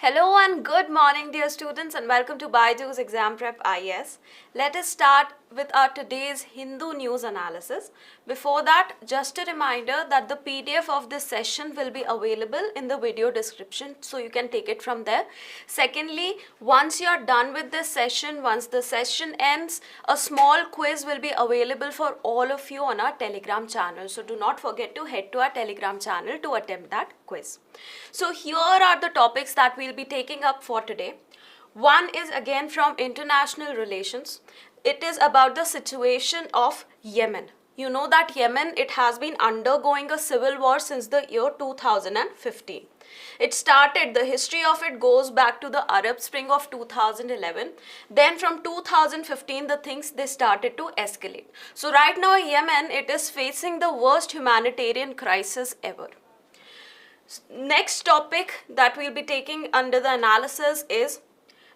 Hello and good morning dear students and welcome to BYJU'S Exam Prep IAS. Let us start with our today's Hindu news analysis. Before that, just a reminder that the PDF of this session will be available in the video description, so you can take it from there. Secondly, once you are done with this session, once the session ends, a small quiz will be available for all of you on our Telegram channel. So do not forget to head to our Telegram channel to attempt that quiz. So here are the topics that we'll be taking up for today. One is again from international relations. It is about the situation of Yemen. You know that Yemen, it has been undergoing a civil war since the year 2015. It started, the history of it goes back to the Arab Spring of 2011. Then from 2015, the things they started to escalate. So right now Yemen, it is facing the worst humanitarian crisis ever. Next topic that we'll be taking under the analysis is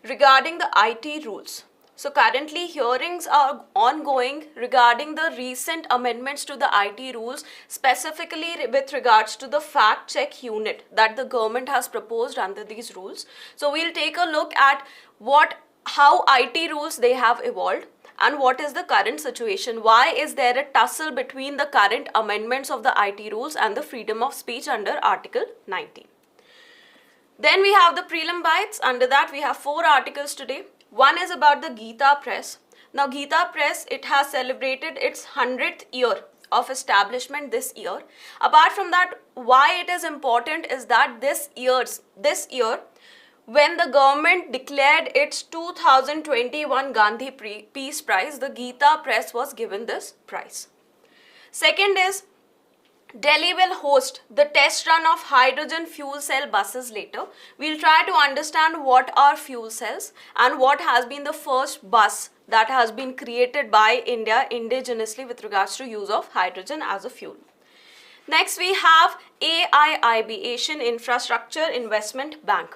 regarding the IT rules. So currently hearings are ongoing regarding the recent amendments to the IT rules, specifically with regards to the fact check unit that the government has proposed under these rules. So we'll take a look at how IT rules they have evolved and what is the current situation. Why is there a tussle between the current amendments of the IT rules and the freedom of speech under Article 19? Then we have the Prelim Bytes. Under that we have 4 articles today. One is about the Gita Press. Now Gita Press, it has celebrated its 100th year of establishment this year. Apart from that, why it is important is that this year when the government declared its 2021 Gandhi Peace Prize, the Gita Press was given this prize. Second is Delhi will host the test run of hydrogen fuel cell buses later. We'll try to understand what are fuel cells and what has been the first bus that has been created by India indigenously with regards to use of hydrogen as a fuel. Next we have AIIB, Asian Infrastructure Investment Bank.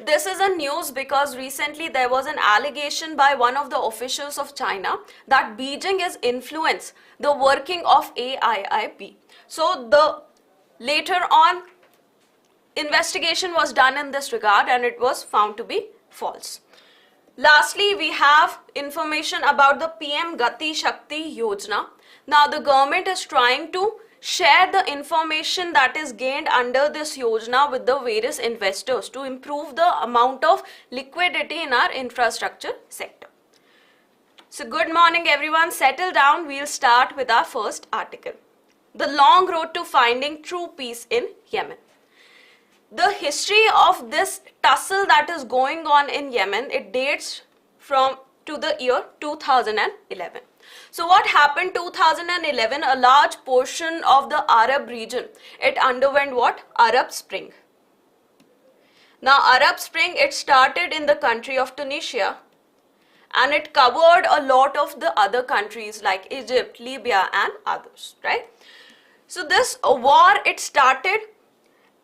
This is a news because recently there was an allegation by one of the officials of China that Beijing has influenced the working of AIIB. So later on investigation was done in this regard and it was found to be false. Lastly, we have information about the PM Gati Shakti Yojana. Now the government is trying to share the information that is gained under this Yojana with the various investors to improve the amount of liquidity in our infrastructure sector. So good morning everyone, settle down. We'll start with our first article. The long road to finding true peace in Yemen. The history of this tussle that is going on in Yemen, it dates to the year 2011. So what happened 2011, a large portion of the Arab region, it underwent what? Arab Spring. Now Arab Spring, it started in the country of Tunisia and it covered a lot of the other countries like Egypt, Libya and others, right? So this war, it started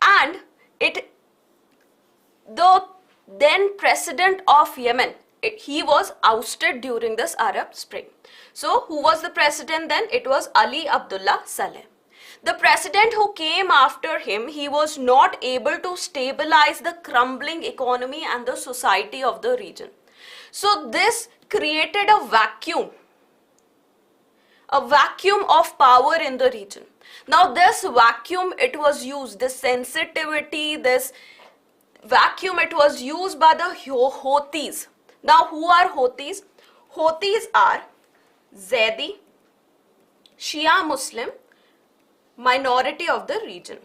and the then president of Yemen, he was ousted during this Arab Spring. So who was the president then? It was Ali Abdullah Saleh. The president who came after him, he was not able to stabilize the crumbling economy and the society of the region. So this created a vacuum of power in the region. Now this vacuum, it was used, this sensitivity, this vacuum, it was used by the Houthis. Now who are Houthis? Houthis are Zaidi, Shia Muslim, minority of the region.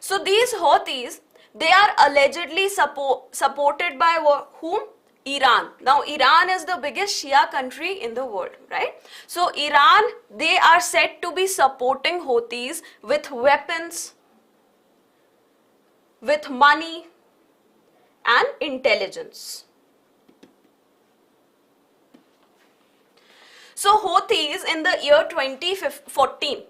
So these Houthis, they are allegedly supported by whom? Iran. Now Iran is the biggest Shia country in the world, right? So Iran, they are said to be supporting Houthis with weapons, with money and intelligence. So Houthis in the year 2014,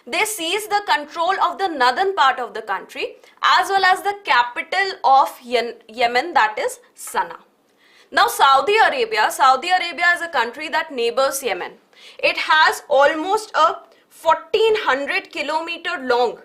they seized the control of the northern part of the country as well as the capital of Yemen, that is Sana'a. Now Saudi Arabia is a country that neighbors Yemen. It has almost a 1400 kilometer long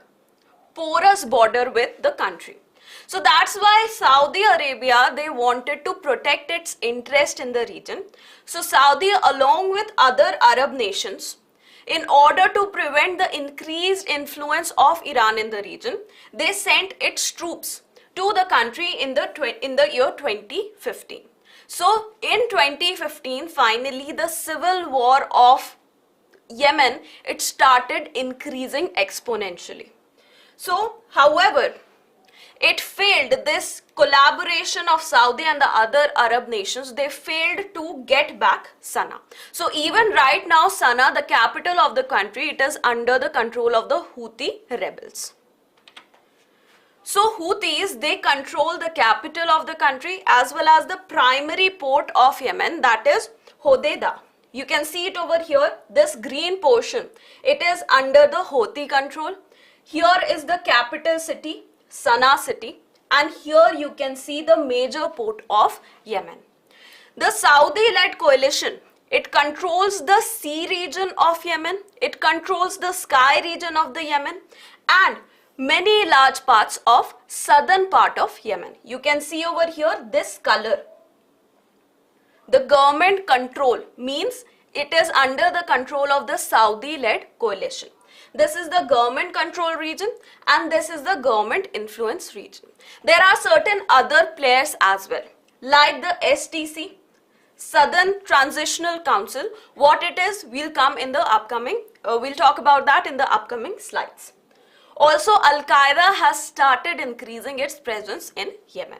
porous border with the country. So that's why Saudi Arabia, they wanted to protect its interest in the region. So Saudi, along with other Arab nations, in order to prevent the increased influence of Iran in the region, they sent its troops to the country in the year 2015. So in 2015, finally the civil war of Yemen, it started increasing exponentially. So, however, it failed, this collaboration of Saudi and the other Arab nations, they failed to get back Sana'a. So even right now, Sana'a, the capital of the country, it is under the control of the Houthi rebels. So Houthis, they control the capital of the country as well as the primary port of Yemen, that is Hodeidah. You can see it over here, this green portion, it is under the Houthi control. Here is the capital city, Sana'a city, and here you can see the major port of Yemen. The Saudi-led coalition, it controls the sea region of Yemen, it controls the sky region of the Yemen, and many large parts of southern part of Yemen. You can see over here this color. The government control means it is under the control of the Saudi-led coalition. This is the government control region and this is the government influence region. There are certain other players as well, like the STC, Southern Transitional Council. What it is, we'll come in the upcoming, we'll talk about that in the upcoming slides. Also, Al-Qaeda has started increasing its presence in Yemen.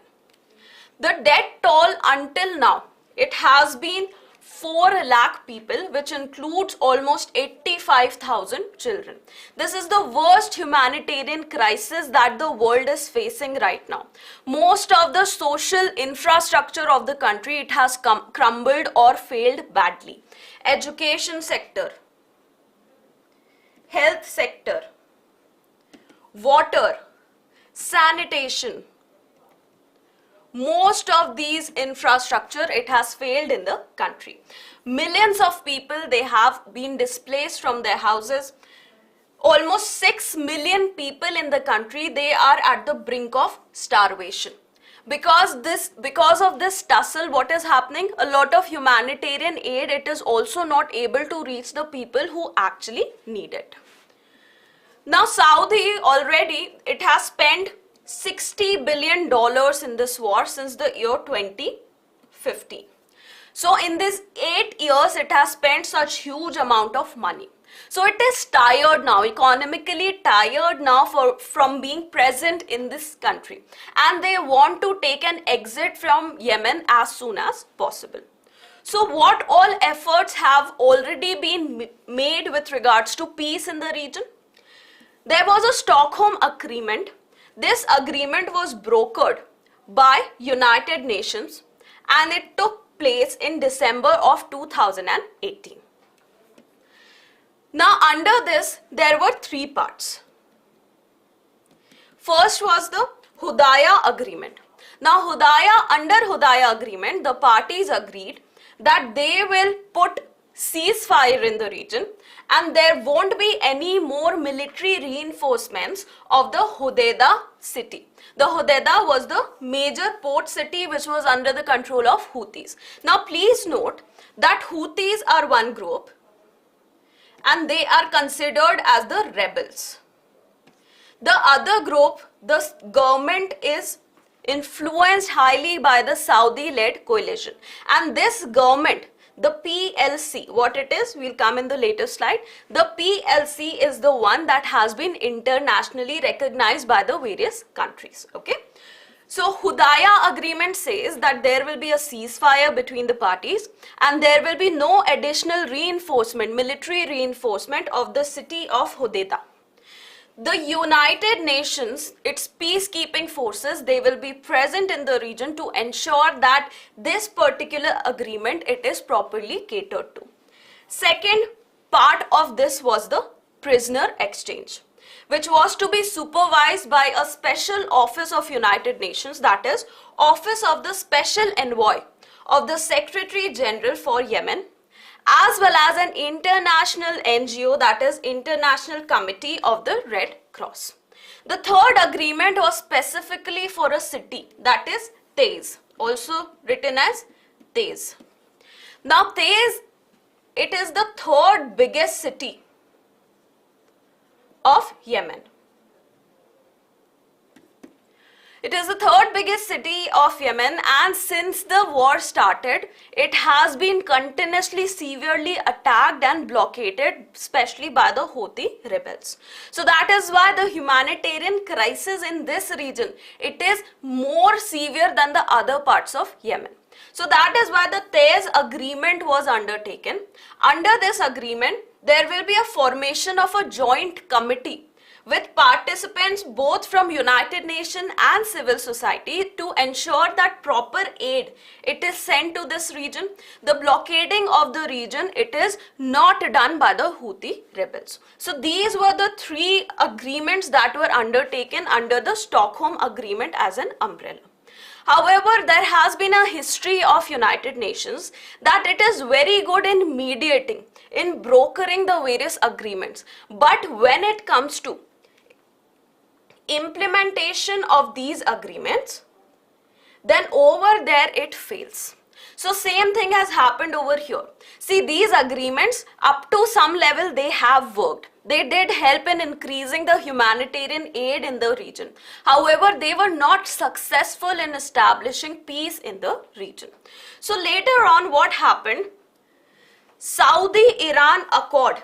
The death toll until now, it has been 4 lakh people, which includes almost 85,000 children. This is the worst humanitarian crisis that the world is facing right now. Most of the social infrastructure of the country, it has crumbled or failed badly. Education sector, health sector, water, sanitation, most of these infrastructure, it has failed in the country. Millions of people, they have been displaced from their houses. Almost 6 million people in the country, they are at the brink of starvation. Because of this tussle, what is happening? A lot of humanitarian aid, it is also not able to reach the people who actually need it. Now Saudi already, it has spent $60 billion in this war since the year 2015. So in these 8 years, it has spent such huge amount of money. So it is tired now, economically tired now from being present in this country. And they want to take an exit from Yemen as soon as possible. So what all efforts have already been made with regards to peace in the region? There was a Stockholm Agreement. This agreement was brokered by United Nations and it took place in December of 2018. Now under this, there were 3 parts. First was the Hodeidah Agreement. Now under Hodeidah Agreement, the parties agreed that they will put ceasefire in the region and there won't be any more military reinforcements of the Hodeidah city. The Hodeidah was the major port city which was under the control of Houthis. Now please note that Houthis are one group and they are considered as the rebels. The other group, the government is influenced highly by the Saudi-led coalition, and this government, the PLC, what it is, we'll come in the later slide. The PLC is the one that has been internationally recognized by the various countries. Okay. So Hodeidah Agreement says that there will be a ceasefire between the parties and there will be no additional reinforcement, military reinforcement of the city of Hodeidah. The United Nations, its peacekeeping forces, they will be present in the region to ensure that this particular agreement, it is properly catered to. Second part of this was the prisoner exchange, which was to be supervised by a special office of United Nations, that is, Office of the Special Envoy of the Secretary General for Yemen, as well as an international NGO, that is International Committee of the Red Cross. The third agreement was specifically for a city, that is Taiz, also written as Taiz. Now Taiz, it is the third biggest city of Yemen. It is the third biggest city of Yemen, and since the war started, it has been continuously severely attacked and blockaded, especially by the Houthi rebels. So that is why the humanitarian crisis in this region, it is more severe than the other parts of Yemen. So that is why the Taiz agreement was undertaken. Under this agreement, there will be a formation of a joint committee with participants both from United Nations and civil society to ensure that proper aid it is sent to this region. The blockading of the region, it is not done by the Houthi rebels. So these were the three agreements that were undertaken under the Stockholm Agreement as an umbrella. However, there has been a history of United Nations that it is very good in mediating, in brokering the various agreements. But when it comes to implementation of these agreements, then over there it fails. So same thing has happened over here. See, these agreements up to some level they have worked. They did help in increasing the humanitarian aid in the region. However, they were not successful in establishing peace in the region. So later on, what happened? Saudi-Iran Accord,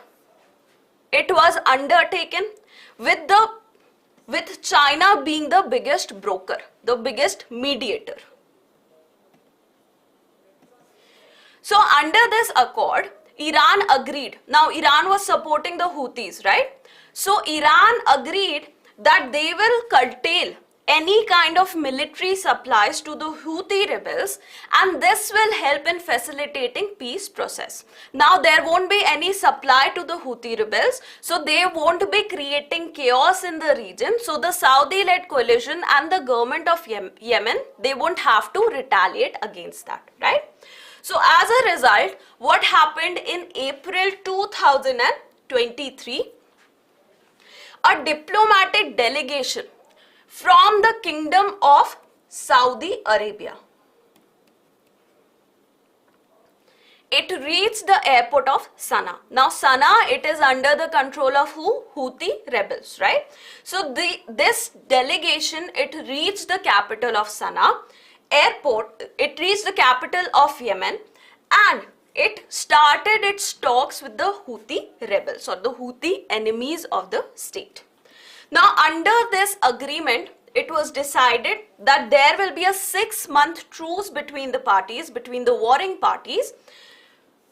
it was undertaken with China being the biggest broker, the biggest mediator. So under this accord, Iran agreed. Now Iran was supporting the Houthis, right? So Iran agreed that they will curtail any kind of military supplies to the Houthi rebels, and this will help in facilitating peace process. Now there won't be any supply to the Houthi rebels, so they won't be creating chaos in the region. So the Saudi-led coalition and the government of Yemen, they won't have to retaliate against that, right? So as a result, what happened in April 2023, a diplomatic delegation from the Kingdom of Saudi Arabia, it reached the airport of Sana'a. Now Sana'a, it is under the control of who? Houthi rebels, right? So this delegation, it reached the capital of Sana'a airport, it reached the capital of Yemen, and it started its talks with the Houthi rebels or the Houthi enemies of the state. Now under this agreement, it was decided that there will be a 6-month truce between the parties, between the warring parties,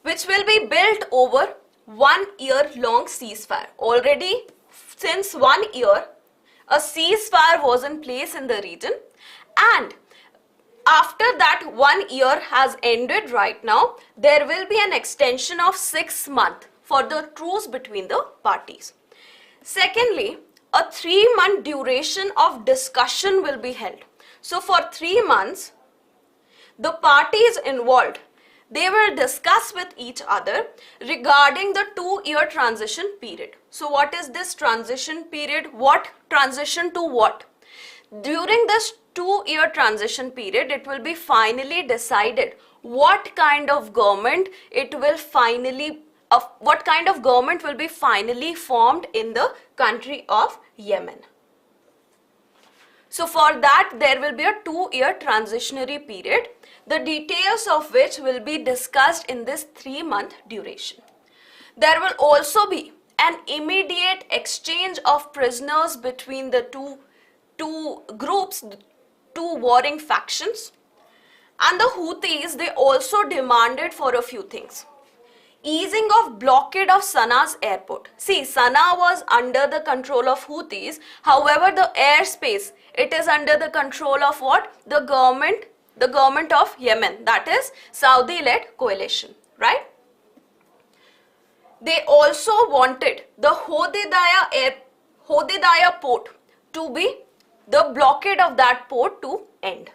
which will be built over 1 year long ceasefire. Already since 1 year, a ceasefire was in place in the region, and after that 1 year has ended right now, there will be an extension of 6 months for the truce between the parties. Secondly, a 3-month duration of discussion will be held. So for 3 months, the parties involved, they will discuss with each other regarding the 2-year transition period. So what is this transition period? What transition to what? During this 2-year transition period, it will be finally decided what kind of government will be finally formed in the country of Yemen. So for that, there will be a 2-year transitionary period, the details of which will be discussed in this 3-month duration. There will also be an immediate exchange of prisoners between the two groups, two warring factions. And the Houthis, they also demanded for a few things. Easing of blockade of Sana'a's airport. See, Sana'a was under the control of Houthis. However, the airspace, it is under the control of what? The government of Yemen, that is Saudi-led coalition, right? They also wanted the Hodeidah port to be, the blockade of that port to end.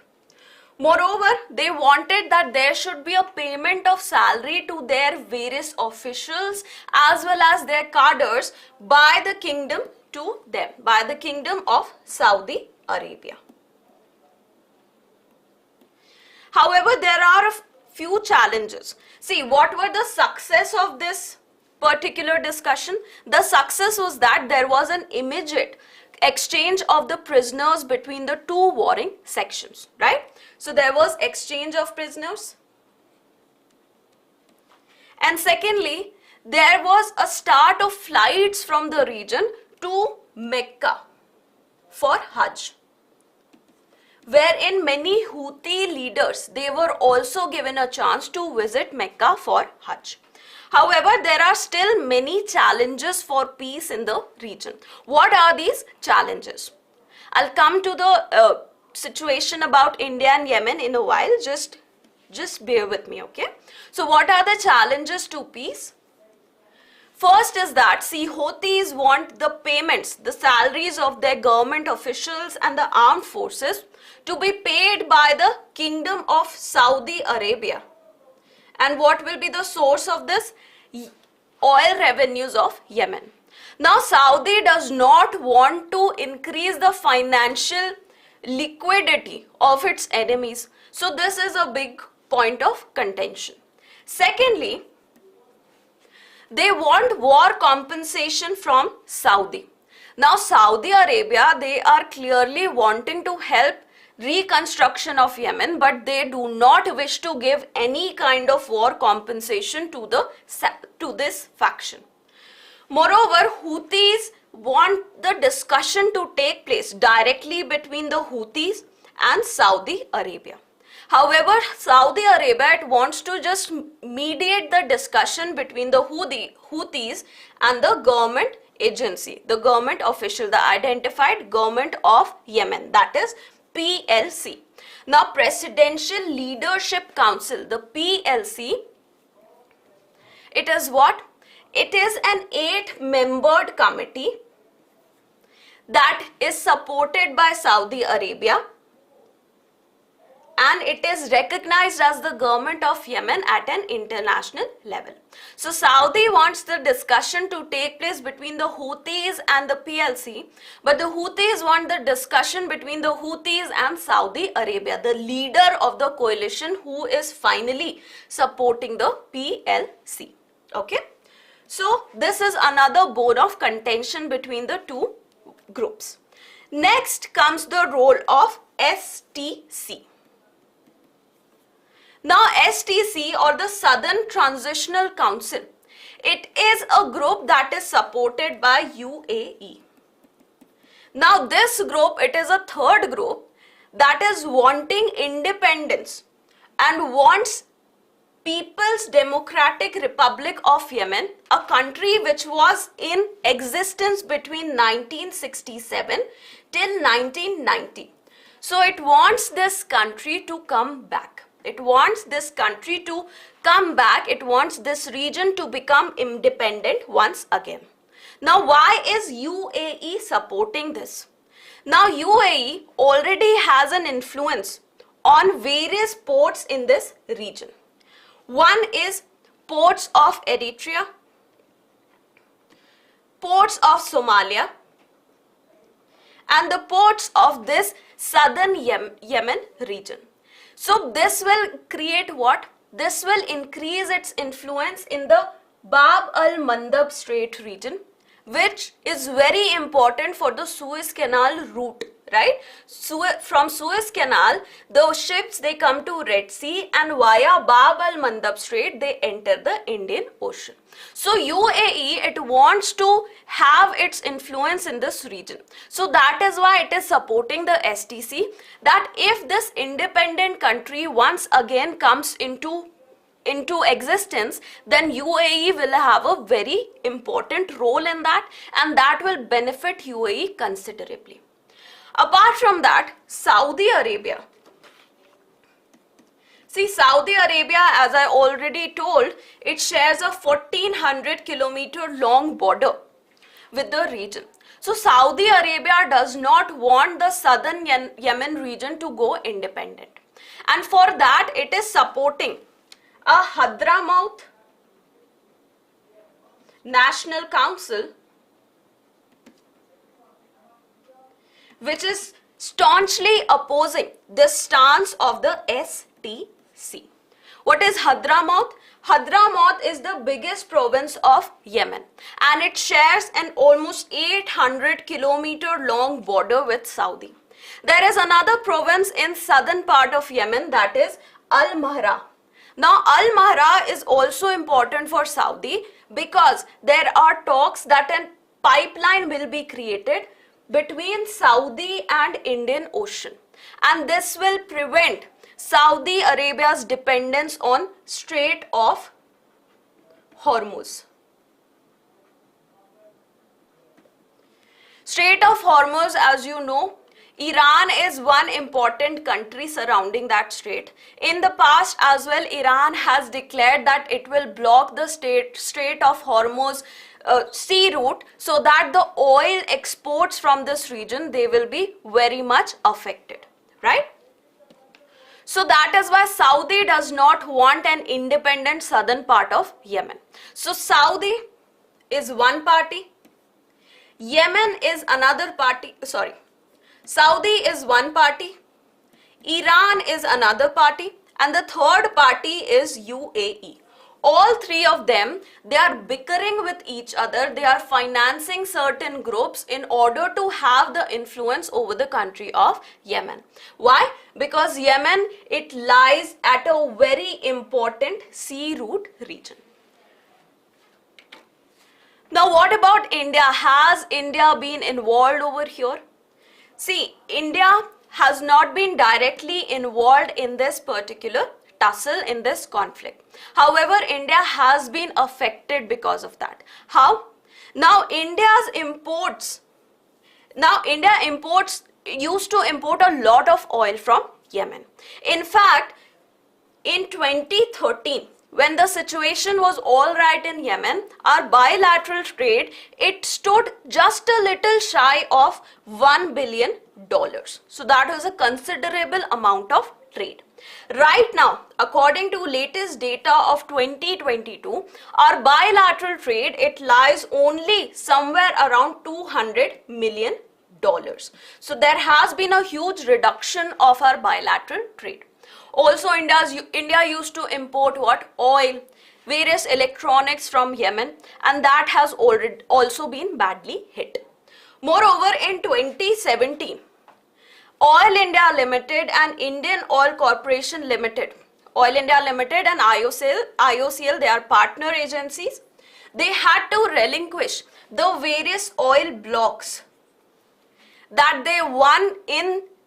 Moreover, they wanted that there should be a payment of salary to their various officials as well as their cadres by the kingdom to them, by the kingdom of Saudi Arabia. However, there are a few challenges. See, what were the success of this particular discussion? The success was that there was an immediate exchange of the prisoners between the two warring sections, right? So there was exchange of prisoners. And secondly, there was a start of flights from the region to Mecca for Hajj, wherein many Houthi leaders, they were also given a chance to visit Mecca for Hajj. However, there are still many challenges for peace in the region. What are these challenges? I'll come to the situation about India and Yemen in a while. Just bear with me, okay? So what are the challenges to peace? First is that, see, Houthis want the payments, the salaries of their government officials and the armed forces to be paid by the Kingdom of Saudi Arabia. And what will be the source of this? Oil revenues of Yemen. Now, Saudi does not want to increase the financial liquidity of its enemies. So, this is a big point of contention. Secondly, they want war compensation from Saudi. Now, Saudi Arabia, they are clearly wanting to help reconstruction of Yemen, but they do not wish to give any kind of war compensation to this faction. Moreover, Houthis want the discussion to take place directly between the Houthis and Saudi Arabia. However, Saudi Arabia, it wants to just mediate the discussion between the Houthis and the government agency, the government official, the identified government of Yemen, that is PLC. Now, Presidential Leadership Council, the PLC, it is what? It is an 8-membered committee that is supported by Saudi Arabia, and it is recognized as the government of Yemen at an international level. So Saudi wants the discussion to take place between the Houthis and the PLC, but the Houthis want the discussion between the Houthis and Saudi Arabia, the leader of the coalition who is finally supporting the PLC. Okay. So this is another bone of contention between the two groups. Next comes the role of STC. Now, STC, or the Southern Transitional Council, it is a group that is supported by UAE. Now, this group, it is a third group that is wanting independence and wants People's Democratic Republic of Yemen, a country which was in existence between 1967 till 1990. So, it wants this country to come back. It wants this country to come back. It wants this region to become independent once again. Now, why is UAE supporting this? Now, UAE already has an influence on various ports in this region. One is ports of Eritrea, ports of Somalia, and the ports of this southern Yemen region. So this will create what? This will increase its influence in the Bab al-Mandab Strait region, which is very important for the Suez Canal route, right? From Suez Canal, the ships, they come to Red Sea, and via Bab al-Mandab Strait, they enter the Indian Ocean. So UAE, it wants to have its influence in this region. So that is why it is supporting the STC, that if this independent country once again comes into existence, then UAE will have a very important role in that, and that will benefit UAE considerably. Apart from that, Saudi Arabia. See, Saudi Arabia, as I already told, it shares a 1400 kilometer long border with the region. So Saudi Arabia does not want the southern Yemen region to go independent. and for that it is supporting a Hadramaut National Council, which is staunchly opposing the stance of the STC. What is Hadramaut? Hadramaut is the biggest province of Yemen and it shares an almost 800-kilometer long border with Saudi. There is another province in southern part of Yemen, that is Al-Mahra. Now Al-Mahra is also important for Saudi because there are talks that a pipeline will be created between Saudi and Indian Ocean, and this will prevent Saudi Arabia's dependence on Strait of Hormuz. Strait of Hormuz, as you know, Iran is one important country surrounding that strait. In the past as well, Iran has declared that it will block the Strait of Hormuz sea route so that the oil exports from this region, they will be very much affected, right? So that is why Saudi does not want an independent southern part of Yemen. So Saudi is one party, Yemen is another party, Saudi is one party, Iran is another party, and the third party is UAE. All three of them, they are bickering with each other. They are financing certain groups in order to have the influence over the country of Yemen. Why? Because Yemen, it lies at a very important sea route region. Now what about India? Has India been involved over here? See, India has not been directly involved in this particular tussle, in this conflict. However, India has been affected because of that. How? Now India used to import a lot of oil from Yemen. In fact, in 2013, when the situation was all right in Yemen, our bilateral trade, it stood just a little shy of $1 billion. So that was a considerable amount of trade. Right now, according to latest data of 2022, our bilateral trade, it lies only somewhere around $200 million. So there has been a huge reduction of our bilateral trade. Also, India used to import what? Oil, various electronics from Yemen, and that has also been badly hit. Moreover, in 2017, Oil India Limited and Indian Oil Corporation Limited, Oil India Limited and IOCL, they are partner agencies. They had to relinquish the various oil blocks that they won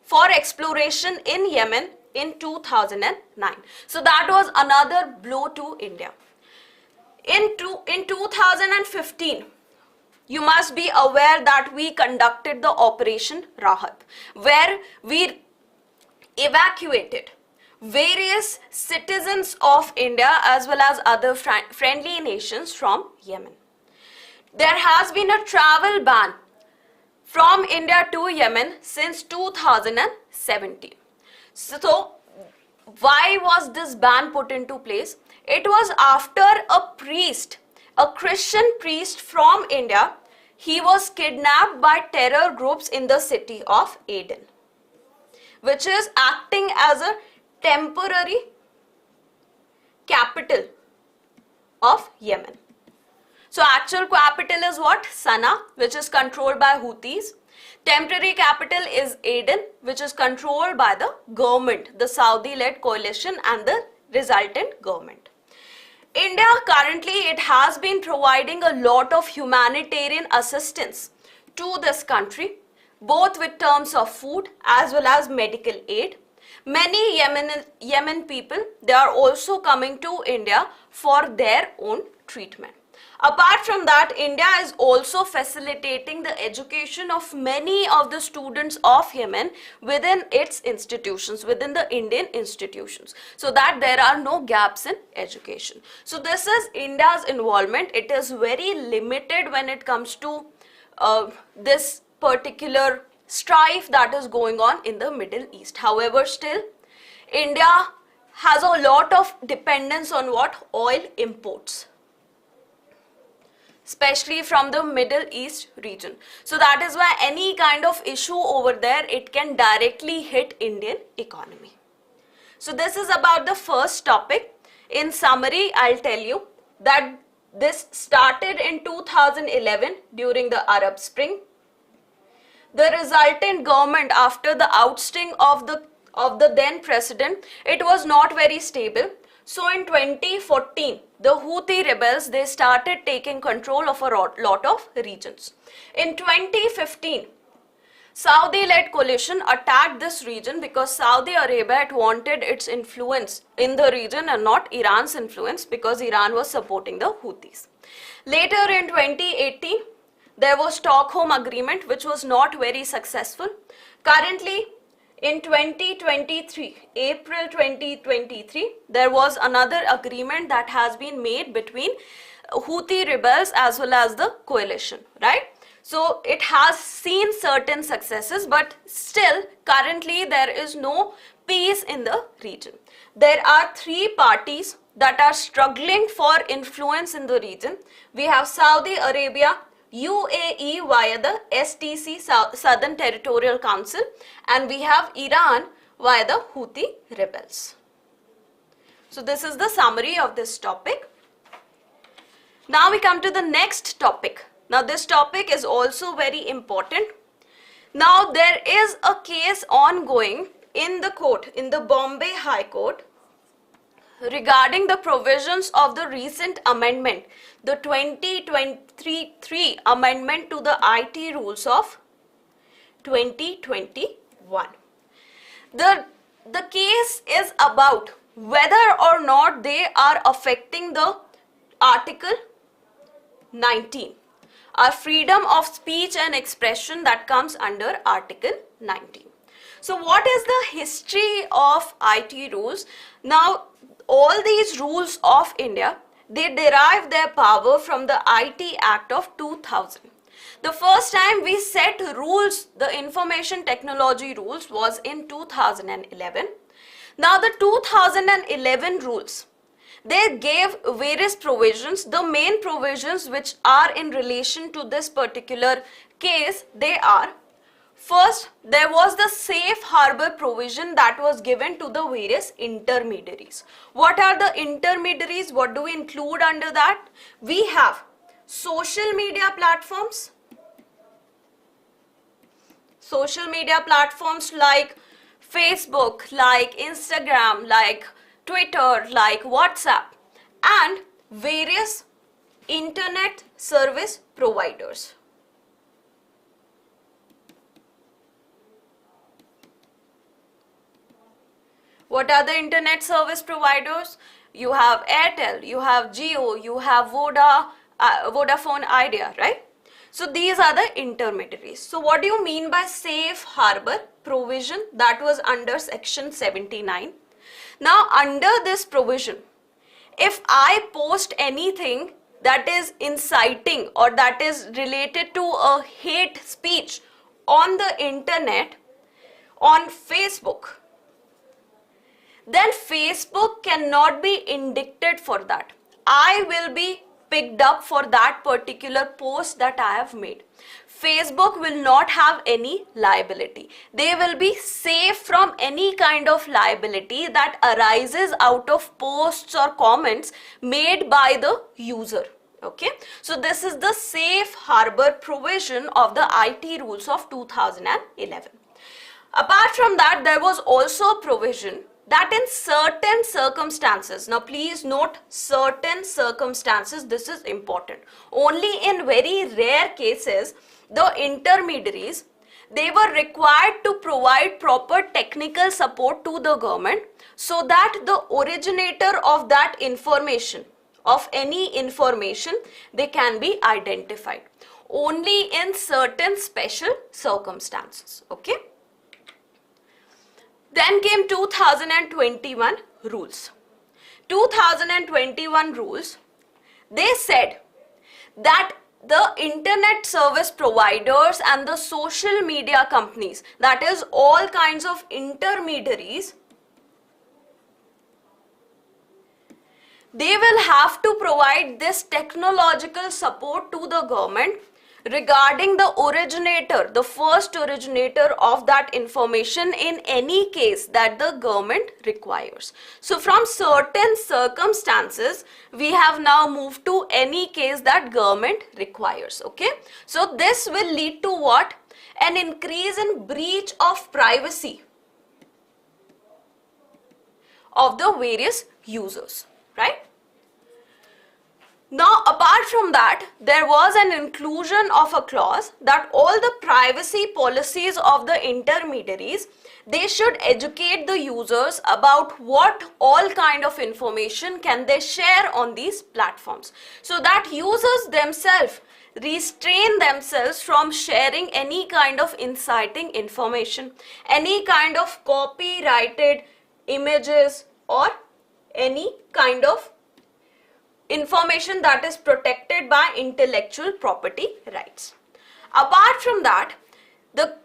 for exploration in Yemen in 2009. So that was another blow to India. In 2015, you must be aware that we conducted the Operation Rahat, where we evacuated various citizens of India as well as other friendly nations from Yemen. There has been a travel ban from India to Yemen since 2017. So why was this ban put into place? It was after a Christian priest from India, he was kidnapped by terror groups in the city of Aden, which is acting as a temporary capital of Yemen. So actual capital is what? Sana'a, which is controlled by Houthis. Temporary capital is Aden, which is controlled by the government, the Saudi-led coalition and the resultant government. India currently, it has been providing a lot of humanitarian assistance to this country, both with terms of food as well as medical aid. Many Yemen people, they are also coming to India for their own treatment. Apart from that, India is also facilitating the education of many of the students of Yemen within its institutions, within the Indian institutions, so that there are no gaps in education. So this is India's involvement. It is very limited when it comes to this particular strife that is going on in the Middle East. However, still, India has a lot of dependence on what? Oil imports, especially from the Middle East region. So that is why any kind of issue over there, it can directly hit Indian economy. So this is about the first topic. In summary, I'll tell you that this started in 2011 during the Arab Spring. The resultant government, after the ousting of the then president, it was not very stable. So in 2014, the Houthi rebels, they started taking control of a lot of regions. In 2015, Saudi-led coalition attacked this region because Saudi Arabia wanted its influence in the region and not Iran's influence, because Iran was supporting the Houthis. Later in 2018, there was Stockholm Agreement, which was not very successful. Currently, in 2023, April 2023, there was another agreement that has been made between Houthi rebels as well as the coalition, right? So it has seen certain successes, but still currently there is no peace in the region. There are three parties that are struggling for influence in the region. We have Saudi Arabia, UAE via the STC, Southern Territorial Council, and we have Iran via the Houthi rebels. So this is the summary of this topic. Now we come to the next topic. Now this topic is also very important. Now there is a case ongoing in the court, in the Bombay High Court, regarding the provisions of the recent amendment, the 2023 amendment to the IT rules of 2021. The case is about whether or not they are affecting the Article 19, our freedom of speech and expression that comes under Article 19. So what is the history of IT rules? Now, all these rules of India, they derive their power from the IT Act of 2000. The first time we set rules, the information technology rules, was in 2011. Now the 2011 rules, they gave various provisions. The main provisions which are in relation to this particular case, they are: first, there was the safe harbor provision that was given to the various intermediaries. What are the intermediaries? What do we include under that? We have social media platforms. Social media platforms like Facebook, like Instagram, like Twitter, like WhatsApp, and various internet service providers. What are the internet service providers? You have Airtel, you have Jio, you have Vodafone Idea, right? So these are the intermediaries. So what do you mean by safe harbor provision? That was under section 79. Now under this provision, if I post anything that is inciting or that is related to a hate speech on the internet, on Facebook, then Facebook cannot be indicted for that. I will be picked up for that particular post that I have made. Facebook will not have any liability. They will be safe from any kind of liability that arises out of posts or comments made by the user. Okay, so this is the safe harbor provision of the IT rules of 2011. Apart from that, there was also a provision that in certain circumstances, now please note certain circumstances, this is important. Only in very rare cases, the intermediaries, they were required to provide proper technical support to the government so that the originator of that information, of any information, they can be identified. Only in certain special circumstances, okay? Then came 2021 rules. 2021 rules, they said that the internet service providers and the social media companies, that is all kinds of intermediaries, they will have to provide this technological support to the government regarding the originator, the first originator of that information in any case that the government requires. So from certain circumstances, we have now moved to any case that government requires. Okay. So this will lead to what? An increase in breach of privacy of the various users, right? Now, apart from that, there was an inclusion of a clause that all the privacy policies of the intermediaries, they should educate the users about what all kind of information can they share on these platforms, so that users themselves restrain themselves from sharing any kind of inciting information, any kind of copyrighted images, or any kind of information that is protected by intellectual property rights. Apart from that, the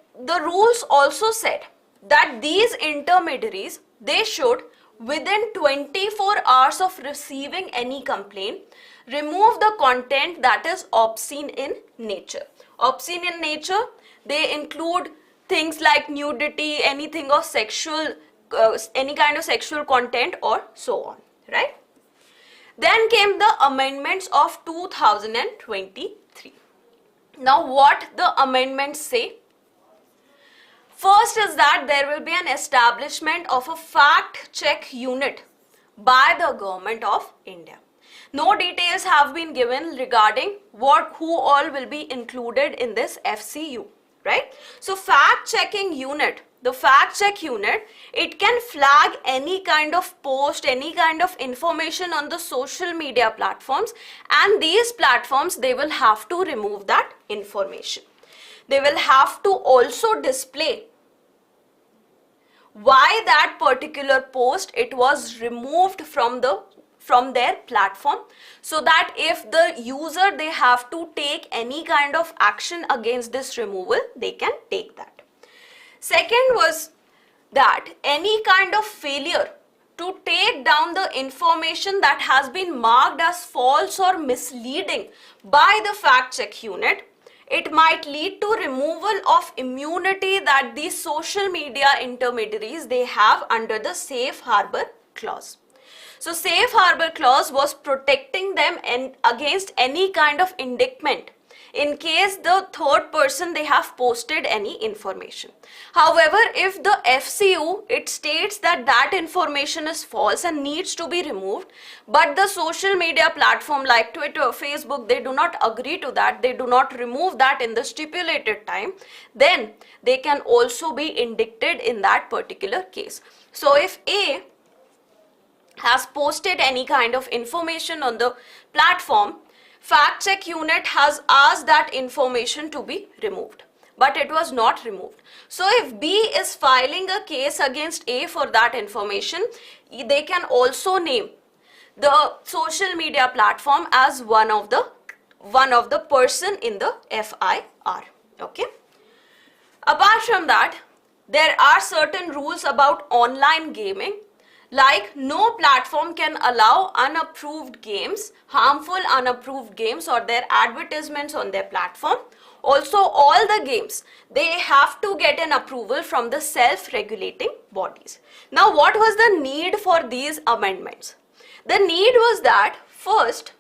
rules also said that these intermediaries, they should within 24 hours of receiving any complaint, remove the content that is obscene in nature. Obscene in nature, they include things like nudity, anything of sexual, any kind of sexual content or so on, right? Then came the amendments of 2023. Now what the amendments say? First is that there will be an establishment of a fact check unit by the government of India. No details have been given regarding who all will be included in this FCU, right? So fact checking unit, the fact check unit, it can flag any kind of post, any kind of information on the social media platforms, and these platforms, they will have to remove that information. They will have to also display why that particular post, it was removed from their platform, so that if the user, they have to take any kind of action against this removal, they can take that. Second was that any kind of failure to take down the information that has been marked as false or misleading by the fact check unit, it might lead to removal of immunity that these social media intermediaries, they have under the safe harbor clause. So safe harbor clause was protecting them against any kind of indictment in case the third person, they have posted any information. However, if the FCU, it states that that information is false and needs to be removed, but the social media platform like Twitter, Facebook, they do not agree to that, they do not remove that in the stipulated time, then they can also be indicted in that particular case. So if A has posted any kind of information on the platform, fact check unit has asked that information to be removed, but it was not removed. So if B is filing a case against A for that information, they can also name the social media platform as one of the person in the FIR. Okay. Apart from that, there are certain rules about online gaming. Like no platform can allow unapproved games, harmful unapproved games or their advertisements on their platform. Also, all the games, they have to get an approval from the self-regulating bodies. Now, what was the need for these amendments? The need was that first,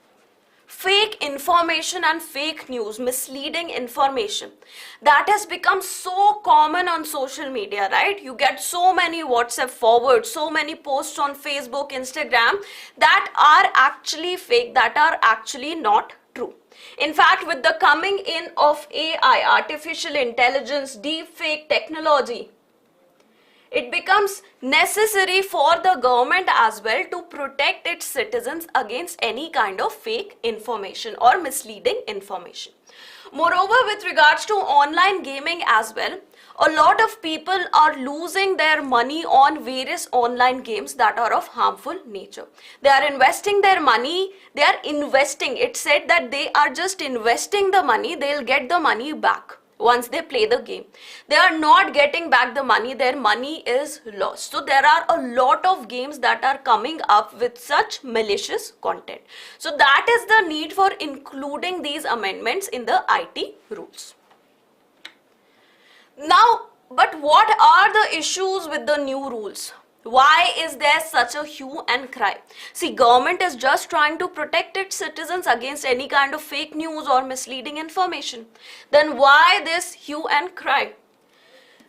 fake information and fake news, misleading information, that has become so common on social media, right? You get so many WhatsApp forwards, so many posts on Facebook, Instagram that are actually fake, that are actually not true. In fact, with the coming in of AI, artificial intelligence, deep fake technology, it becomes necessary for the government as well to protect its citizens against any kind of fake information or misleading information. Moreover, with regards to online gaming as well, a lot of people are losing their money on various online games that are of harmful nature. They are investing their money, It said that they are just investing the money, they'll get the money back. once they play the game. They are not getting back the money, their money is lost. So there are a lot of games that are coming up with such malicious content. So that is the need for including these amendments in the IT rules. Now, but what are the issues with the new rules? Why is there such a hue and cry? See, government is just trying to protect its citizens against any kind of fake news or misleading information. Then why this hue and cry?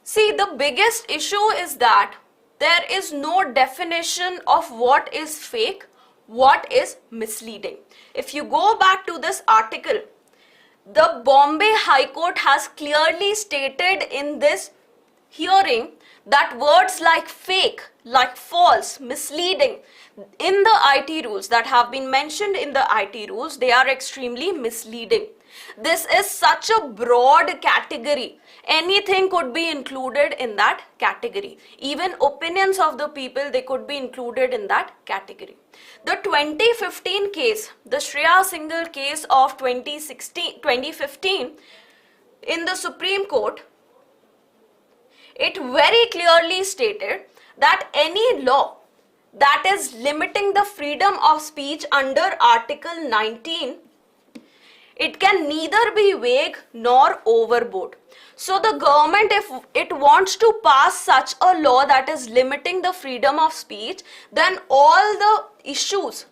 See, the biggest issue is that there is no definition of what is fake, what is misleading. If you go back to this article, the Bombay High Court has clearly stated in this hearing that words like fake, like false, misleading in the IT rules that have been mentioned in the IT rules, they are extremely misleading. This is such a broad category. Anything could be included in that category. Even opinions of the people, they could be included in that category. The 2015 case, the Shreya Singhal case of 2015 in the Supreme Court, it very clearly stated that any law that is limiting the freedom of speech under Article 19, it can neither be vague nor overboard. So the government, if it wants to pass such a law that is limiting the freedom of speech, then all the issues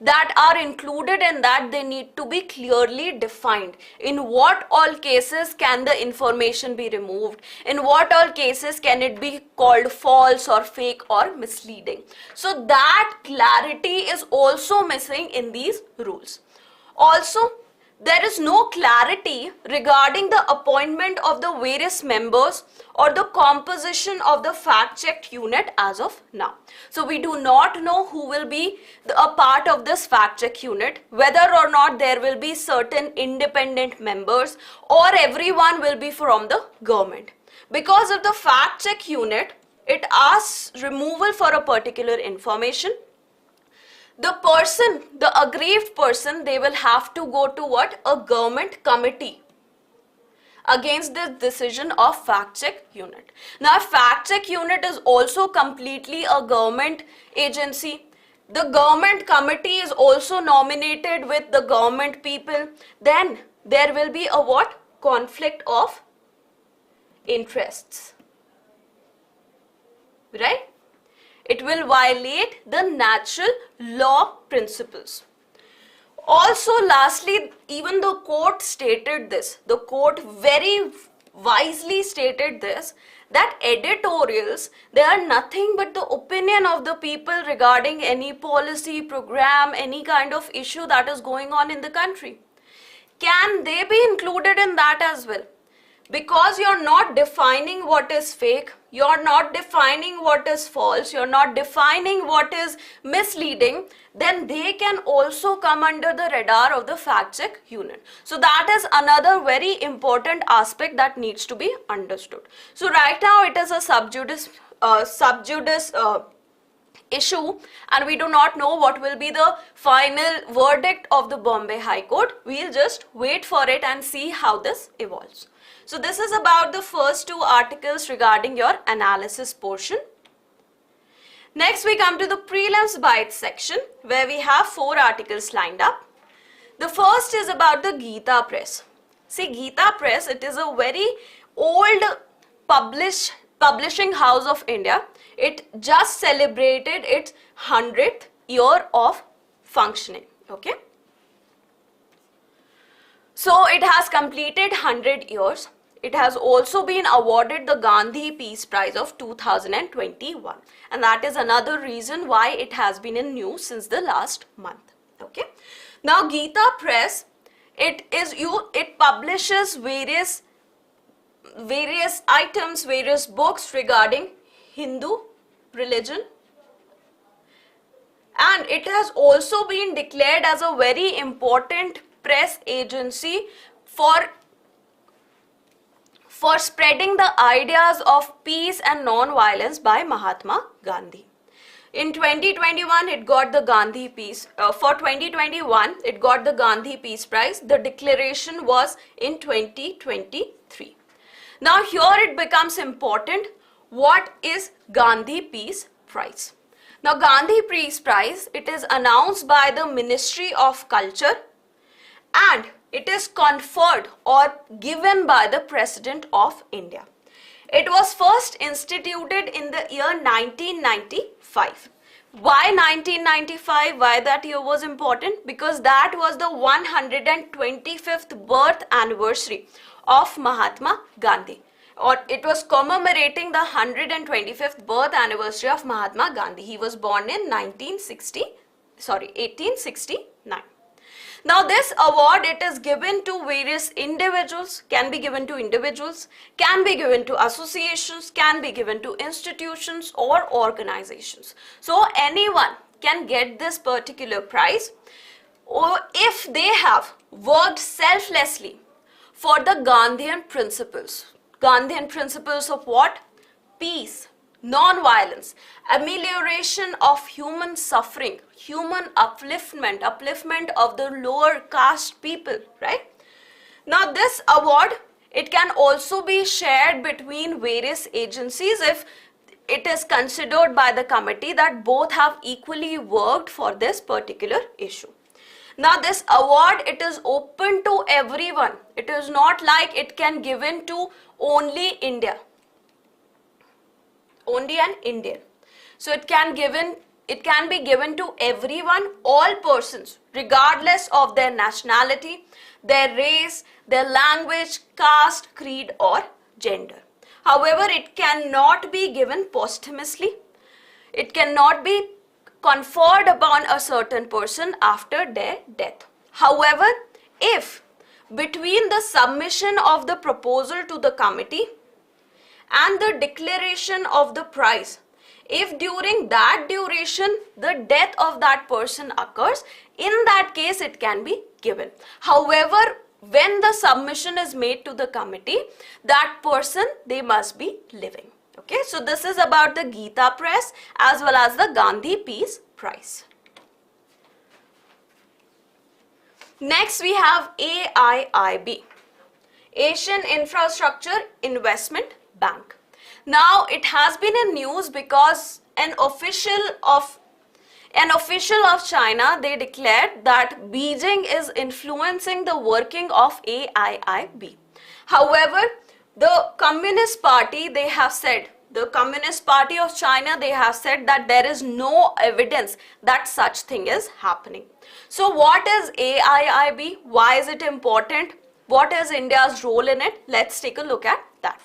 that are included in that, they need to be clearly defined. In what all cases can the information be removed? In what all cases can it be called false or fake or misleading? So that clarity is also missing in these rules. Also, there is no clarity regarding the appointment of the various members or the composition of the fact-check unit as of now. So we do not know who will be a part of this fact-check unit, whether or not there will be certain independent members or everyone will be from the government. Because of the fact-check unit, it asks removal for a particular information. The person, the aggrieved person, they will have to go to what? A government committee against this decision of fact-check unit. Now, fact-check unit is also completely a government agency. The government committee is also nominated with the government people. Then there will be a what? Conflict of interests. Right? It will violate the natural law principles. Also, lastly, even the court stated this. The court very wisely stated this, that editorials, they are nothing but the opinion of the people regarding any policy, program, any kind of issue that is going on in the country. Can they be included in that as well? Because you're not defining what is fake, you're not defining what is false, you're not defining what is misleading, then they can also come under the radar of the fact-check unit. So that is another very important aspect that needs to be understood. So right now it is a sub judice issue, and we do not know what will be the final verdict of the Bombay High Court. We'll just wait for it and see how this evolves. So this is about the first two articles regarding your analysis portion. Next we come to the Prelims Bytes section, where we have 4 articles lined up. The first is about the Gita Press. See, Gita Press, it is a very old publishing house of India. It just celebrated its 100th year of functioning. Okay. So it has completed 100 years. It has also been awarded the Gandhi Peace Prize of 2021, and that is another reason why it has been in news since the last month. Okay. Now Gita Press, it publishes various items, various books regarding Hindu religion, and it has also been declared as a very important press agency for spreading the ideas of peace and non-violence by Mahatma Gandhi. In 2021, it got the Gandhi Peace. For 2021, it got the Gandhi Peace Prize. The declaration was in 2023. Now here it becomes important, what is Gandhi Peace Prize? Now Gandhi Peace Prize, it is announced by the Ministry of Culture and it is conferred or given by the President of India. It was first instituted in the year 1995. Why 1995? Why that year was important? Because that was the 125th birth anniversary of Mahatma Gandhi, or it was commemorating the 125th birth anniversary of Mahatma Gandhi. He was born in 1869. Now this award, it is given to various individuals, can be given to individuals, can be given to associations, can be given to institutions or organizations. So anyone can get this particular prize or if they have worked selflessly for the Gandhian principles. Gandhian principles of what? Peace, non-violence, amelioration of human suffering, human upliftment of the lower caste people, right? Now this award, it can also be shared between various agencies if it is considered by the committee that both have equally worked for this particular issue. Now this award, it is open to everyone. It is not like it can given to only India, only an Indian. So it can be given to everyone, all persons, regardless of their nationality, their race, their language, caste, creed or gender. However, it cannot be given posthumously. It cannot be conferred upon a certain person after their death. However, if between the submission of the proposal to the committee and the declaration of the prize, if during that duration the death of that person occurs, in that case it can be given. However, when the submission is made to the committee, that person, they must be living. Okay, so this is about the Gita Press as well as the Gandhi Peace Prize. Next we have AIIB, Asian Infrastructure Investment Bank. Now it has been in news because an official of China, they declared that Beijing is influencing the working of AIIB. However, the Communist Party, they have said, the Communist Party of China, they have said that there is no evidence that such thing is happening. So what is AIIB? Why is it important? What is India's role in it? Let's take a look at that.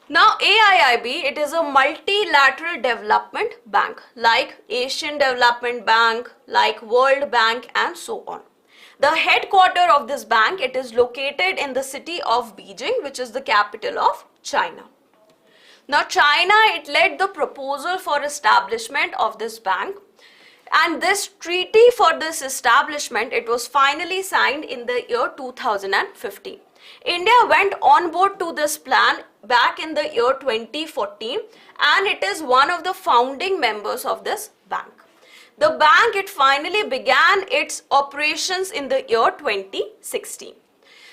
Now AIIB, it is a multilateral development bank like Asian Development Bank, like World Bank and so on. The headquarters of this bank, it is located in the city of Beijing, which is the capital of China. Now China, it led the proposal for establishment of this bank, and this treaty for this establishment, it was finally signed in the year 2015. India went on board to this plan back in the year 2014 and it is one of the founding members of this bank. The bank, it finally began its operations in the year 2016.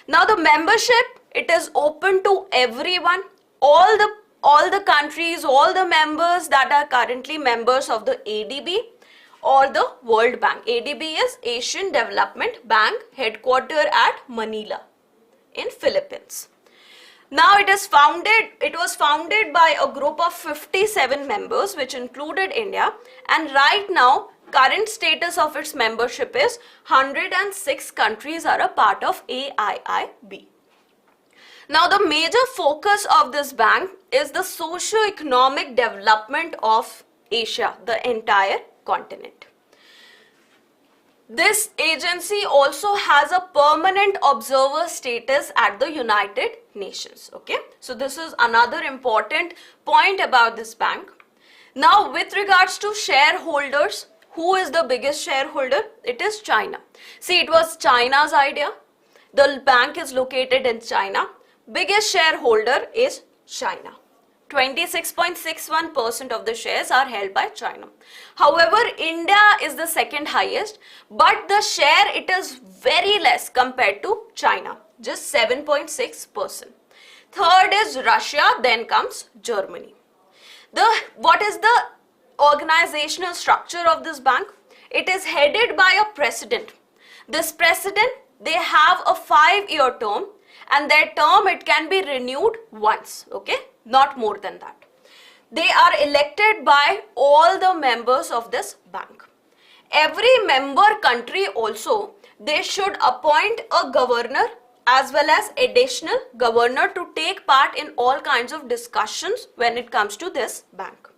Now the membership, it is open to everyone, all the countries, all the members that are currently members of the ADB or the World Bank. ADB is Asian Development Bank, headquartered at Manila in Philippines. Now it was founded by a group of 57 members which included India, and right now current status of its membership is 106 countries are a part of AIIB. Now the major focus of this bank is the socio-economic development of Asia, the entire continent. This agency also has a permanent observer status at the United Nations. Okay, so this is another important point about this bank. Now with regards to shareholders, who is the biggest shareholder? It is China. See, it was China's idea. The bank is located in China. Biggest shareholder is China. 26.61% of the shares are held by China. However, India is the second highest, but the share, it is very less compared to China, just 7.6%. Third is Russia, then comes Germany. What is the organizational structure of this bank? It is headed by a president. This president, they have a 5-year term, and their term, it can be renewed once, okay? Not more than that. They are elected by all the members of this bank. Every member country also, they should appoint a governor as well as additional governor to take part in all kinds of discussions when it comes to this bank.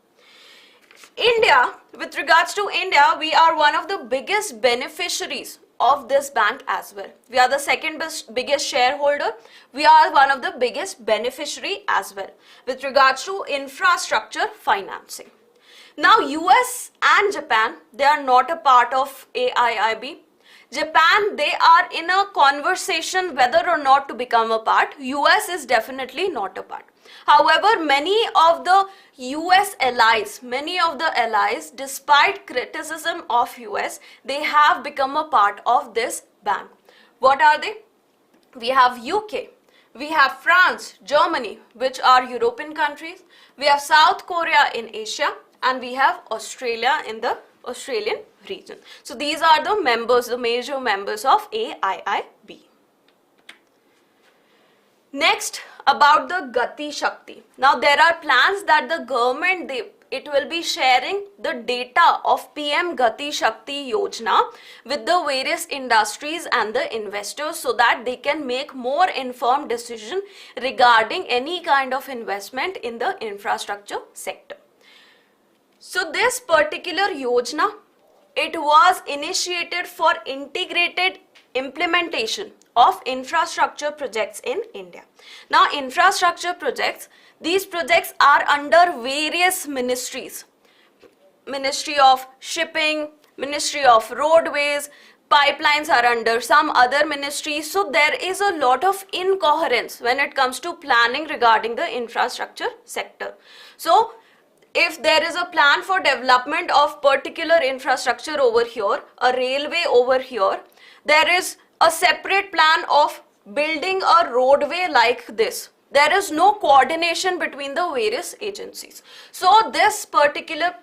India, with regards to India, we are one of the biggest beneficiaries of this bank as well. We are the second biggest shareholder. We are one of the biggest beneficiary as well with regards to infrastructure financing. Now, US and Japan, they are not a part of AIIB. Japan, they are in a conversation whether or not to become a part. US is definitely not a part. However, many of the US allies, despite criticism of US, they have become a part of this bank. What are they? We have UK, we have France, Germany, which are European countries. We have South Korea in Asia, and we have Australia in the Australian region. So these are the members, the major members of AIIB. Next, about the Gati Shakti. Now there are plans that the government, it will be sharing the data of PM Gati Shakti Yojana with the various industries and the investors so that they can make more informed decision regarding any kind of investment in the infrastructure sector. So this particular Yojana, it was initiated for integrated implementation of infrastructure projects in India. Now, infrastructure projects, these projects are under various ministries. Ministry of Shipping, Ministry of Roadways, pipelines are under some other ministries. So there is a lot of incoherence when it comes to planning regarding the infrastructure sector. So if there is a plan for development of particular infrastructure over here, a railway over here, there is a separate plan of building a roadway like this. There is no coordination between the various agencies. So this particular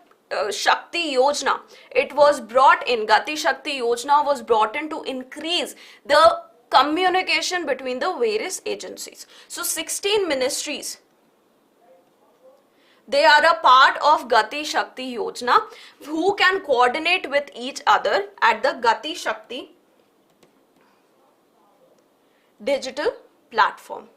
Shakti Yojana, it was brought in, Gati Shakti Yojana was brought in to increase the communication between the various agencies. So 16 ministries, they are a part of Gati Shakti Yojana who can coordinate with each other at the Gati Shakti digital platform.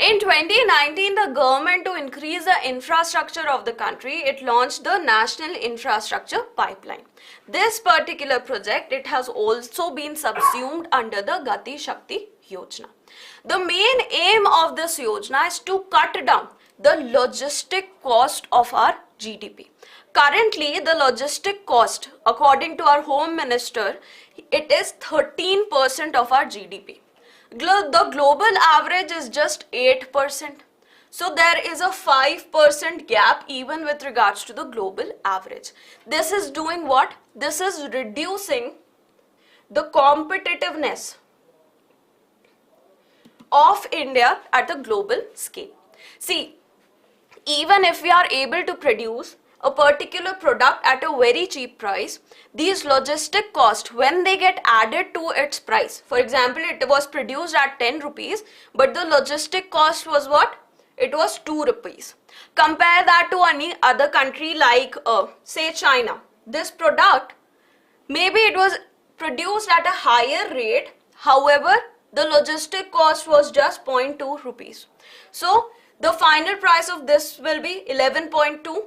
In 2019, the government, to increase the infrastructure of the country, it launched the National Infrastructure Pipeline. This particular project, it has also been subsumed under the Gati Shakti Yojana. The main aim of this Yojana is to cut down the logistic cost of our GDP. Currently, the logistic cost, according to our Home Minister, it is 13% of our GDP. The global average is just 8%. So there is a 5% gap even with regards to the global average. This is doing what? This is reducing the competitiveness of India at the global scale. See, even if we are able to produce a particular product at a very cheap price, these logistic costs, when they get added to its price, for example, it was produced at 10 rupees, but the logistic cost was what? It was 2 rupees. Compare that to any other country like, say, China. This product, maybe it was produced at a higher rate, however, the logistic cost was just 0.2 rupees. So, the final price of this will be 11.2.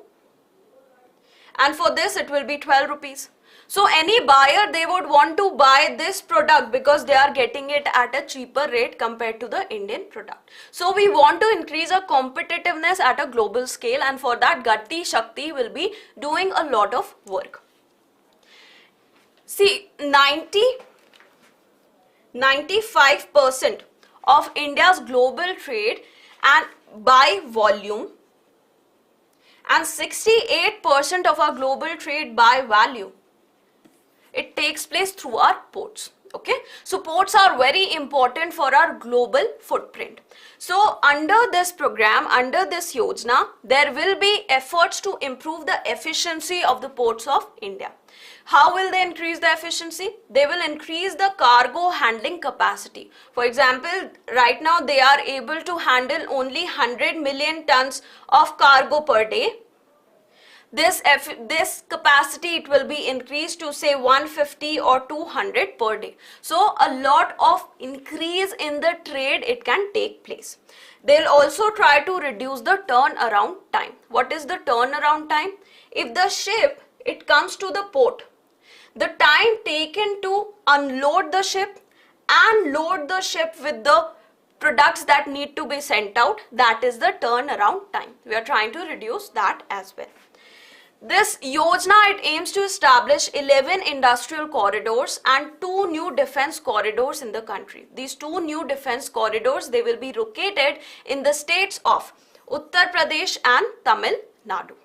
And for this it will be 12 rupees. So any buyer, they would want to buy this product because they are getting it at a cheaper rate compared to the Indian product. So we want to increase our competitiveness at a global scale, and for that Gati Shakti will be doing a lot of work. See, 95% of India's global trade and by volume, and 68% of our global trade by value, it takes place through our ports. Okay, so ports are very important for our global footprint. So under this program, under this Yojana, there will be efforts to improve the efficiency of the ports of India. How will they increase the efficiency? They will increase the cargo handling capacity. For example, right now they are able to handle only 100 million tons of cargo per day. This capacity, it will be increased to say 150 or 200 per day. So a lot of increase in the trade it can take place. They'll also try to reduce the turnaround time. What is the turnaround time? If the ship, it comes to the port, the time taken to unload the ship and load the ship with the products that need to be sent out, that is the turnaround time. We are trying to reduce that as well. This Yojana, it aims to establish 11 industrial corridors and 2 new defense corridors in the country. These 2 new defense corridors, they will be located in the states of Uttar Pradesh and Tamil Nadu.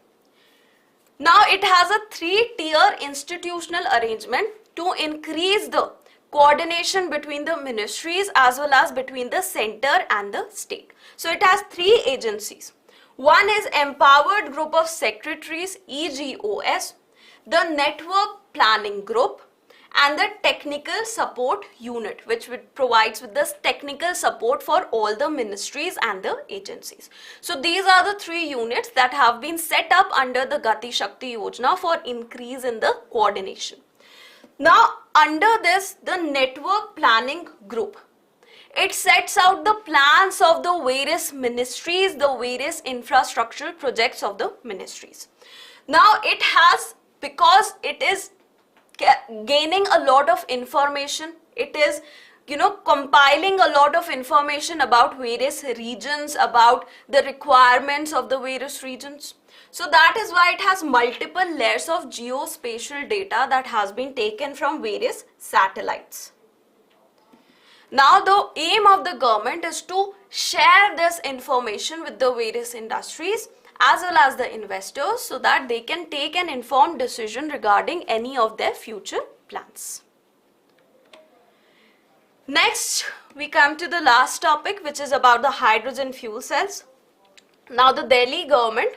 Now it has a 3-tier institutional arrangement to increase the coordination between the ministries as well as between the center and the state. So it has 3 agencies. One is Empowered Group of Secretaries, EGOS, the Network Planning Group, and the Technical Support Unit, which provides with this technical support for all the ministries and the agencies. So these are the 3 units that have been set up under the Gati Shakti Yojana for increase in the coordination. Now under this, the Network Planning Group, it sets out the plans of the various ministries, the various infrastructural projects of the ministries. Now it has, because it is gaining a lot of information, it is compiling a lot of information about various regions, about the requirements of the various regions. So that is why it has multiple layers of geospatial data that has been taken from various satellites. Now the aim of the government is to share this information with the various industries as well as the investors so that they can take an informed decision regarding any of their future plans. Next, we come to the last topic, which is about the hydrogen fuel cells. Now the Delhi government,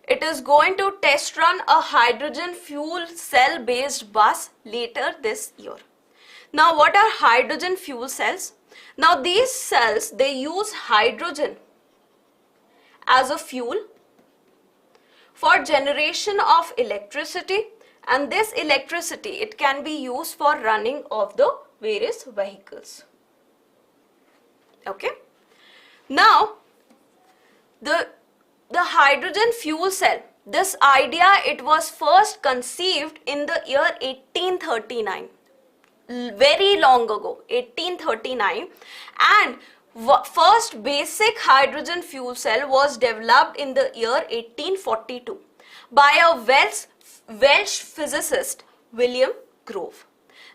it is going to test run a hydrogen fuel cell based bus later this year. Now what are hydrogen fuel cells? Now these cells, they use hydrogen as a fuel for generation of electricity, and this electricity, it can be used for running of the various vehicles. Okay. Now the hydrogen fuel cell, this idea, it was first conceived in the year 1839. Very long ago, 1839, and first basic hydrogen fuel cell was developed in the year 1842 by a Welsh physicist, William Grove.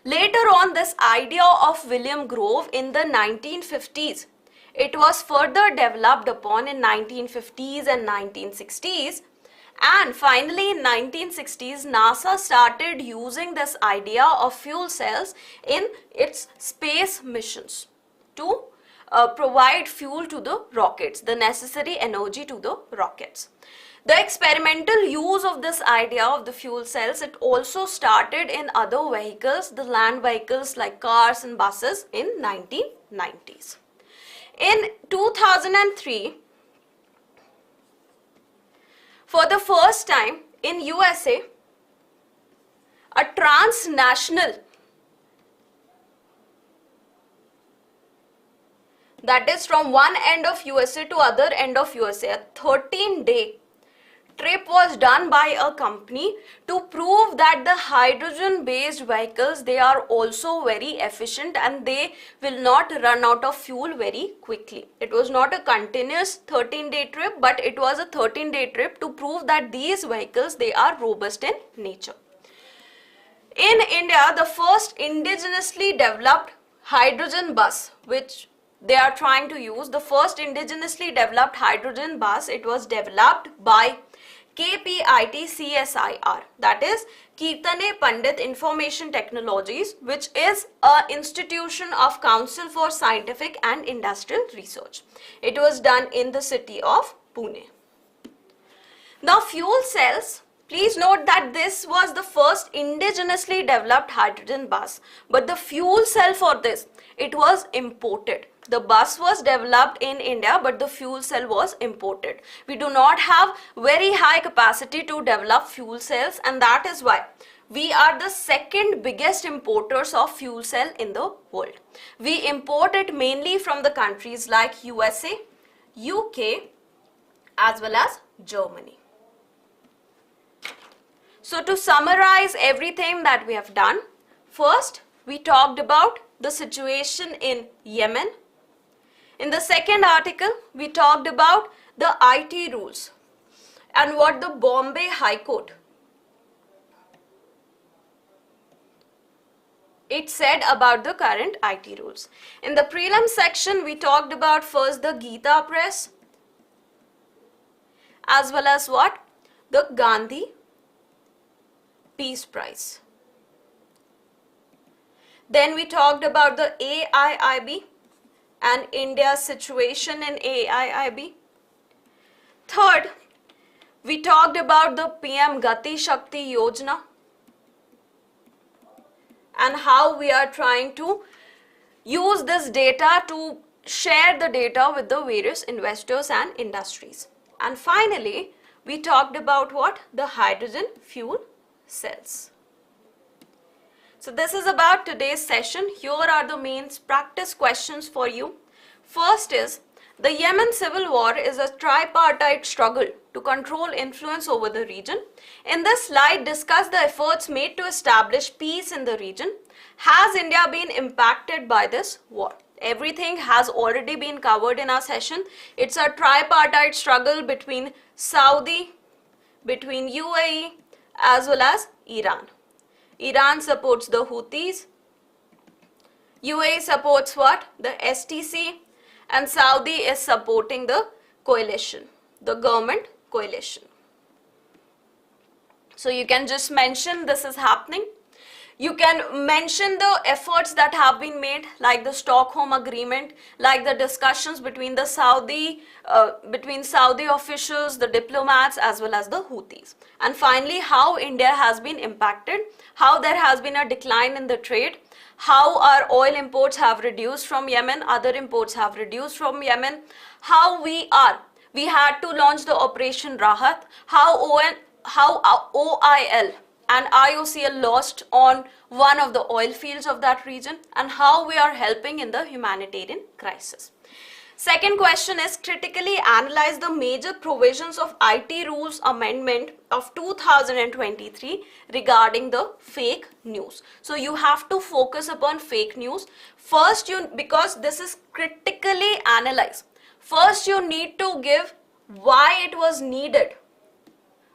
Later on, this idea of William Grove in the 1950s, it was further developed upon in 1950s and 1960s. And finally in 1960s, NASA started using this idea of fuel cells in its space missions to provide fuel to the rockets, the necessary energy to the rockets. The experimental use of this idea of the fuel cells, it also started in other vehicles, the land vehicles like cars and buses in 1990s. In 2003, for the first time in USA, a transnational, that is from one end of USA to other end of USA, a 13-day trip was done by a company to prove that the hydrogen based vehicles, they are also very efficient and they will not run out of fuel very quickly. It was not a continuous 13-day trip, but it was a 13-day trip to prove that these vehicles, they are robust in nature. In India, the first indigenously developed hydrogen bus, which they are trying to use, the first indigenously developed hydrogen bus, it was developed by KPIT CSIR, that is Kirtane Pandit Information Technologies, which is an institution of Council for Scientific and Industrial Research. It was done in the city of Pune. Now fuel cells, please note that this was the first indigenously developed hydrogen bus, but the fuel cell for this, it was imported. The bus was developed in India, but the fuel cell was imported. We do not have very high capacity to develop fuel cells, and that is why we are the second biggest importers of fuel cell in the world. We import it mainly from the countries like USA, UK, as well as Germany. So to summarize everything that we have done, first we talked about the situation in Yemen. In the second article, we talked about the IT rules and what the Bombay High Court it said about the current IT rules. In the prelim section, we talked about first the Gita Press as well as what? The Gandhi Peace Prize. Then we talked about the AIIB and India's situation in AIIB. Third, we talked about the PM Gati Shakti Yojana and how we are trying to use this data to share the data with the various investors and industries. And finally, we talked about what? The hydrogen fuel cells. So this is about today's session. Here are the main practice questions for you. First is, the Yemen civil war is a tripartite struggle to control influence over the region. In this slide, discuss the efforts made to establish peace in the region. Has India been impacted by this war? Everything has already been covered in our session. It's a tripartite struggle between Saudi, between UAE, as well as Iran. Iran supports the Houthis, UAE supports what? The STC, and Saudi is supporting the coalition, the government coalition. So you can just mention this is happening. You can mention the efforts that have been made, like the Stockholm Agreement, like the discussions between the Saudi officials, the diplomats, as well as the Houthis. And finally, how India has been impacted, how there has been a decline in the trade, how our oil imports have reduced from Yemen, other imports have reduced from Yemen, how we had to launch the Operation Rahat, how OIL and IOCL lost on one of the oil fields of that region, and how we are helping in the humanitarian crisis. Second question is, critically analyze the major provisions of IT Rules Amendment of 2023 regarding the fake news. So you have to focus upon fake news. First, because this is critically analyzed, first you need to give why it was needed.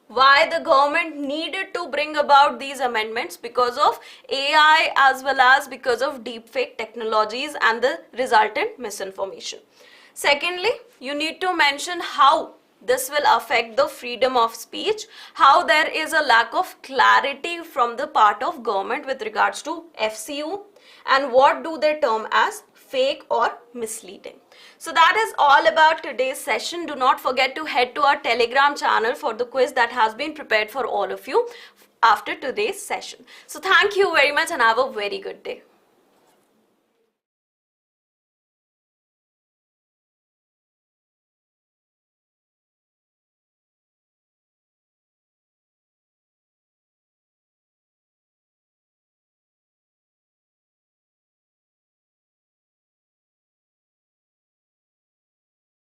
Why the government needed to bring about these amendments, because of AI as well as because of deepfake technologies and the resultant misinformation. Secondly, you need to mention how this will affect the freedom of speech, how there is a lack of clarity from the part of government with regards to FCU, and what do they term as fake or misleading. So that is all about today's session. Do not forget to head to our Telegram channel for the quiz that has been prepared for all of you after today's session. So thank you very much and have a very good day.